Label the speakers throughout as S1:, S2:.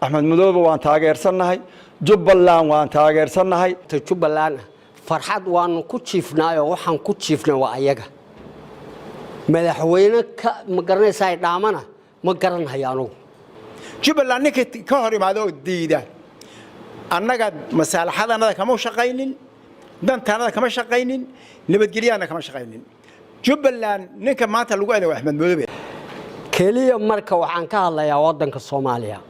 S1: أحمد مدوب وان تاجر سنهاي جبلان وان تاجر سنهاي
S2: جبلان فرحات وان كتشفنا وحن كتشفنا وأيجا مدحوينك مقرن ساي دامنا مقرن هيانو
S3: جبلان نك كهري مع ذو الديدة أنا قد مسألة هذا أنا كم شقينين دان تانا كم شقينين نبتجري أنا كم شقينين جبلان نك ما تلقوا أنا وأحمد مدوب
S2: كلية مركب وعن كهلا يا وطنك الصومالية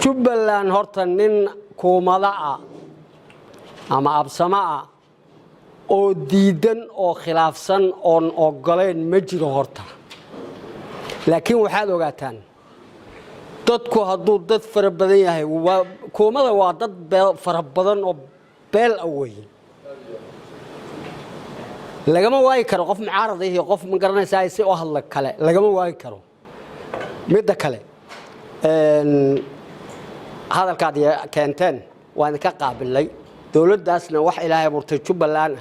S2: جبلان هرتنين كومالا أما أبسماء أو ديدن أو خلافسن أو قلين مجرى هرتا لكن واحد وقتان dadku hadduu dad fara badan yahay koomada waa dad fara badan oo beel away lagama waayi karo qof mucaarad ah iyo qof ma garanaysaa si oo hadla kale lagama waayi karo midda kale hadalkaad keenteen waan ka qaabilay dawladdaasna wax ilaahay burtay Jubbaland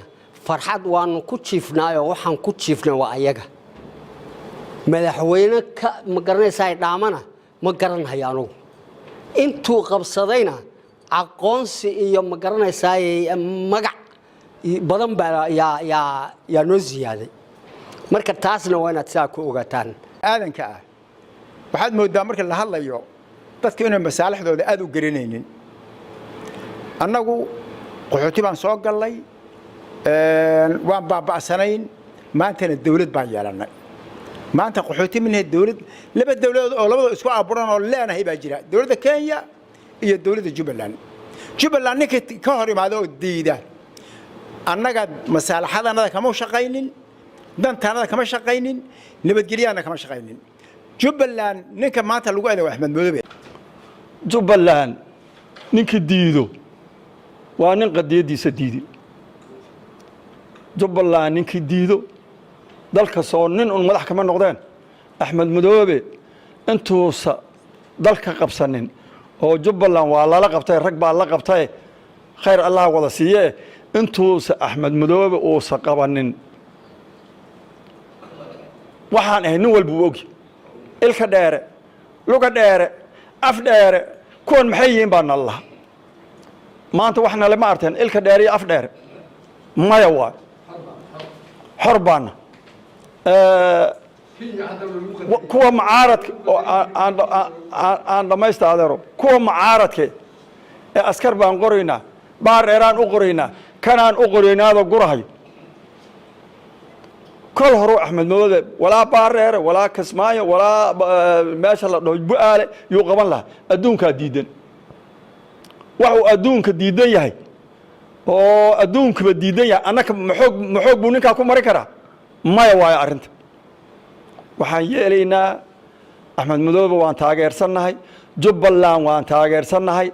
S2: farxad waan ku jiifnaayo waxaan ku jiifnaa waa ayaga madaxweyne ka ma garanaysaa dhaamana ما قرن هيانو انتو قبصدينا عقونسي iyo ma garanaysaay magac badan baa ya noo ziyaaday marka taasna waa inaad saa ku ogaataan
S3: aadanka ah waxaad moodaa marka la hadlayo dadka inay masaalixdooda aad u garanaynin annagu qaxooti baan soo galay waan baaba'sanayn maantana dawlad baan yeelanay maanta qaxooti min dawlad laba dawladood oo labada isku abuuran oo leenahay baa jira dawladda Kenya iyo dawladda Jubbaland ninka ka hor imaado oo diida annaga masaalixadana kama shaqaynin dantaana kama shaqaynin nabadgelyana kama shaqaynin Jubbaland ninka maanta lagu aaday Axmed Mudoobe
S1: Jubbaland ninka diido waa nin qadiyadiisa diidi Jubbaland ninka diido dalka soo nin un madax kama noqdeen Axmed Mudoobe intuu dalka qabsanin oo Jubbaland waa la qabtay rag baa la qabtay khayr Allah wada siiyay intuu Axmed Mudoobe oo qabanin waxaan ahay nin walba og ilka dheere luga dheere af dheere kuwan maxay yihiin baan Allah maanta waxna lama arteen ilka dheere iyo af dheere maya waa xorbaana kuwa macaaradka aan dhamaysta adeero kuwa macaaradka ee askar baan qoraynaa baar dheeraan u qoraynaa kanaan u qoraynaado gurahayo kol hore Axmed Mudoobe walaa baar dheer walaa Kismaayo walaa meesha la dhaw bu'aale yuu qaban lahaa adduunka diidan wuxuu adduunka diidan yahay oo adduunka diidan yahay annaka maxoog buu ninka ku mari karaa maya waayo arinta waxaan yeelaynaa Axmed Mudoobe waan taageersanahay Jubbaland waan taageersanahay